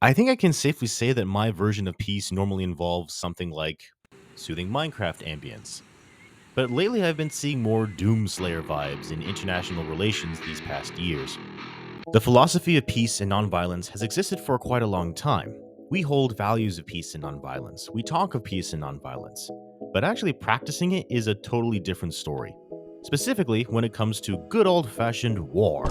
I think I can safely say that my version of peace normally involves something like soothing Minecraft ambience. But lately I've been seeing more Doomslayer vibes in international relations these past years. The philosophy of peace and nonviolence has existed for quite a long time. We hold values of peace and nonviolence. We talk of peace and nonviolence. But actually practicing it is a totally different story. Specifically when it comes to good old fashioned war.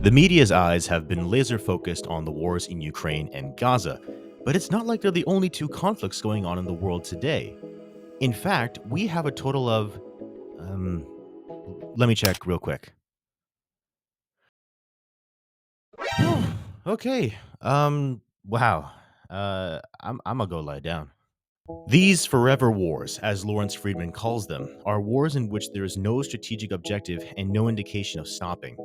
The media's eyes have been laser focused on the wars in Ukraine and Gaza, but it's not like they're the only two conflicts going on in the world today. In fact, we have a total of. Um, Let me check real quick. Okay. Wow. I'm gonna go lie down. These forever wars, as Lawrence Friedman calls them, are wars in which there is no strategic objective and no indication of stopping.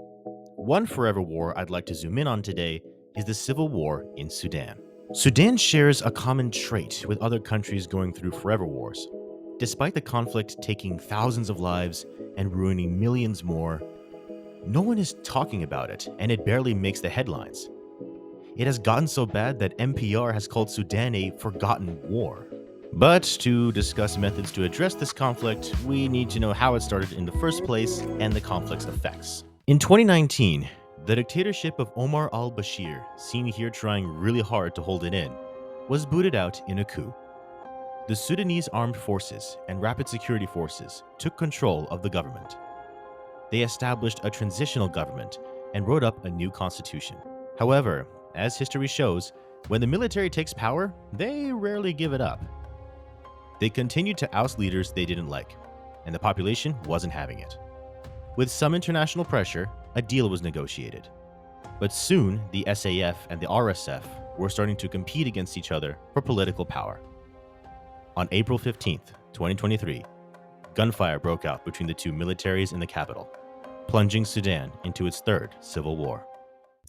One forever war I'd like to zoom in on today is the civil war in Sudan. Sudan shares a common trait with other countries going through forever wars. Despite the conflict taking thousands of lives and ruining millions more, no one is talking about it, and it barely makes the headlines. It has gotten so bad that NPR has called Sudan a forgotten war. But to discuss methods to address this conflict, we need to know how it started in the first place and the conflict's effects. In 2019, the dictatorship of Omar al-Bashir, seen here trying really hard to hold it in, was booted out in a coup. The Sudanese armed forces and rapid security forces took control of the government. They established a transitional government and wrote up a new constitution. However, as history shows, when the military takes power, they rarely give it up. They continued to oust leaders they didn't like, and the population wasn't having it. With some international pressure, a deal was negotiated. But soon, the SAF and the RSF were starting to compete against each other for political power. On April 15th, 2023, gunfire broke out between the two militaries in the capital, plunging Sudan into its third civil war.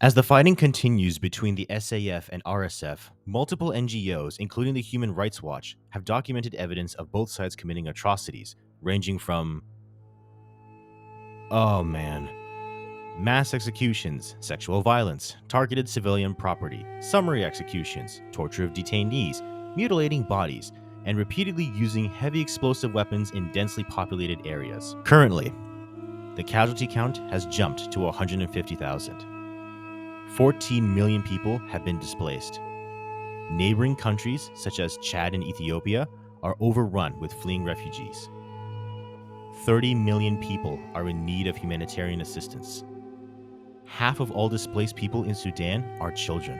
As the fighting continues between the SAF and RSF, multiple NGOs, including the Human Rights Watch, have documented evidence of both sides committing atrocities, ranging from mass executions, sexual violence, targeted civilian property, summary executions, torture of detainees, mutilating bodies, and repeatedly using heavy explosive weapons in densely populated areas. Currently, the casualty count has jumped to 150,000. 14 million people have been displaced. Neighboring countries, such as Chad and Ethiopia, are overrun with fleeing refugees. 30 million people are in need of humanitarian assistance. Half of all displaced people in Sudan are children.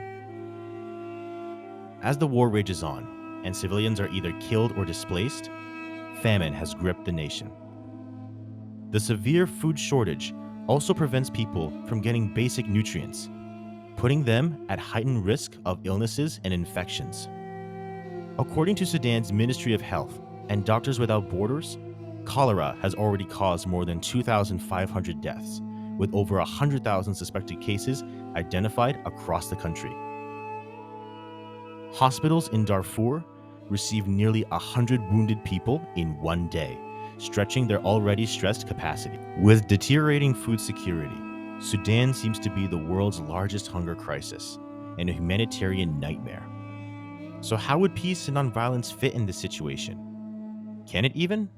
As the war rages on, and civilians are either killed or displaced, famine has gripped the nation. The severe food shortage also prevents people from getting basic nutrients, putting them at heightened risk of illnesses and infections. According to Sudan's Ministry of Health and Doctors Without Borders, cholera has already caused more than 2,500 deaths, with over 100,000 suspected cases identified across the country. Hospitals in Darfur received nearly 100 wounded people in one day, stretching their already stressed capacity. With deteriorating food security, Sudan seems to be the world's largest hunger crisis and a humanitarian nightmare. So how would peace and nonviolence fit in this situation? Can it even?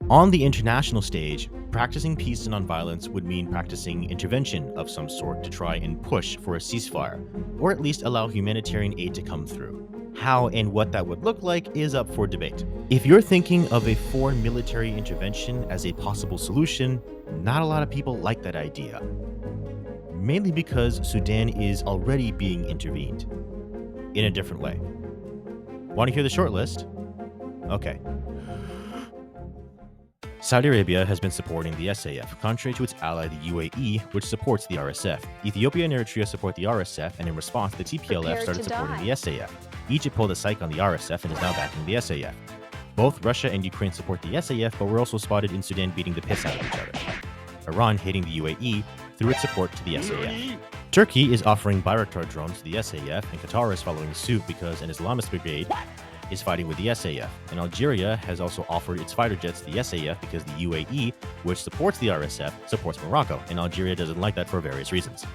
On the international stage, practicing peace and nonviolence would mean practicing intervention of some sort to try and push for a ceasefire, or at least allow humanitarian aid to come through. How and what that would look like is up for debate. If you're thinking of a foreign military intervention as a possible solution, not a lot of people like that idea. Mainly because Sudan is already being intervened in a different way. Want to hear the short list? Okay. Saudi Arabia has been supporting the SAF, contrary to its ally the UAE, which supports the RSF. Ethiopia and Eritrea support the RSF, and in response, the TPLF started supporting the SAF. Egypt pulled a psych on the RSF and is now backing the SAF. Both Russia and Ukraine support the SAF, but were also spotted in Sudan beating the piss out of each other. Iran hating the UAE through its support to the SAF. Turkey is offering Bayraktar drones to the SAF, and Qatar is following suit because an Islamist brigade is fighting with the SAF. And Algeria has also offered its fighter jets to the SAF because the UAE, which supports the RSF, supports Morocco, and Algeria doesn't like that for various reasons.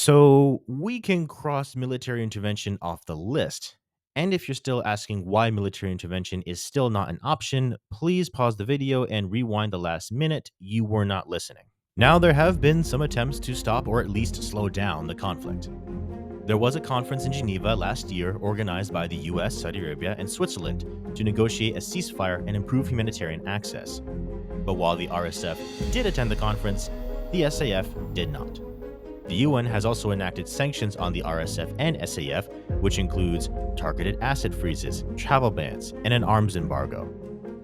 So we can cross military intervention off the list. And if you're still asking why military intervention is still not an option, please pause the video and rewind the last minute. You were not listening. Now, there have been some attempts to stop or at least slow down the conflict. There was a conference in Geneva last year organized by the US, Saudi Arabia, and Switzerland to negotiate a ceasefire and improve humanitarian access. But while the RSF did attend the conference, the SAF did not. The UN has also enacted sanctions on the RSF and SAF, which includes targeted asset freezes, travel bans, and an arms embargo.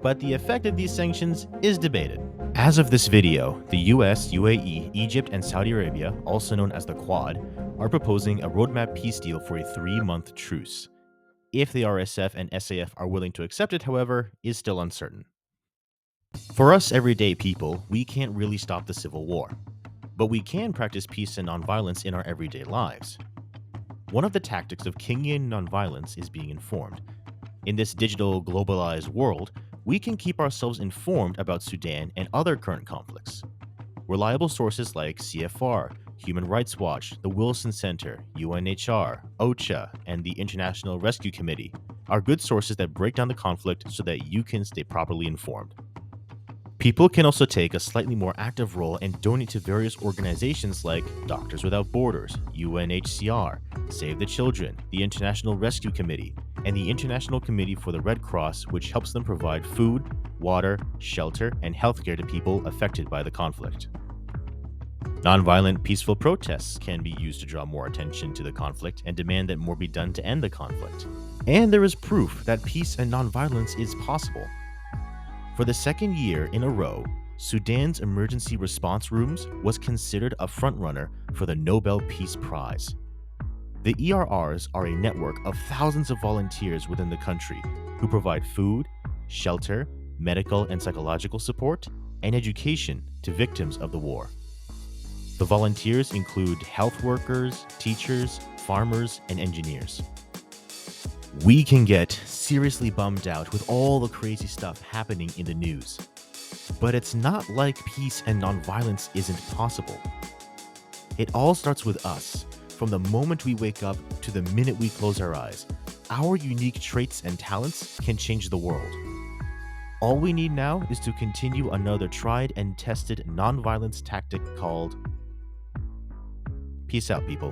But the effect of these sanctions is debated. As of this video, the US, UAE, Egypt, and Saudi Arabia, also known as the Quad, are proposing a roadmap peace deal for a 3-month truce. If the RSF and SAF are willing to accept it, however, is still uncertain. For us everyday people, we can't really stop the civil war, but we can practice peace and nonviolence in our everyday lives. One of the tactics of Kingian nonviolence is being informed. In this digital, globalized world, we can keep ourselves informed about Sudan and other current conflicts. Reliable sources like CFR, Human Rights Watch, the Wilson Center, UNHR, OCHA, and the International Rescue Committee are good sources that break down the conflict so that you can stay properly informed. People can also take a slightly more active role and donate to various organizations like Doctors Without Borders, UNHCR, Save the Children, the International Rescue Committee, and the International Committee for the Red Cross, which helps them provide food, water, shelter, and healthcare to people affected by the conflict. Nonviolent, peaceful protests can be used to draw more attention to the conflict and demand that more be done to end the conflict. And there is proof that peace and nonviolence is possible. For the second year in a row, Sudan's emergency response rooms was considered a frontrunner for the Nobel Peace Prize. The ERRs are a network of thousands of volunteers within the country who provide food, shelter, medical and psychological support, and education to victims of the war. The volunteers include health workers, teachers, farmers, and engineers. We can get seriously bummed out with all the crazy stuff happening in the news. But it's not like peace and nonviolence isn't possible. It all starts with us. From the moment we wake up to the minute we close our eyes, our unique traits and talents can change the world. All we need now is to continue another tried and tested nonviolence tactic called peace out, people.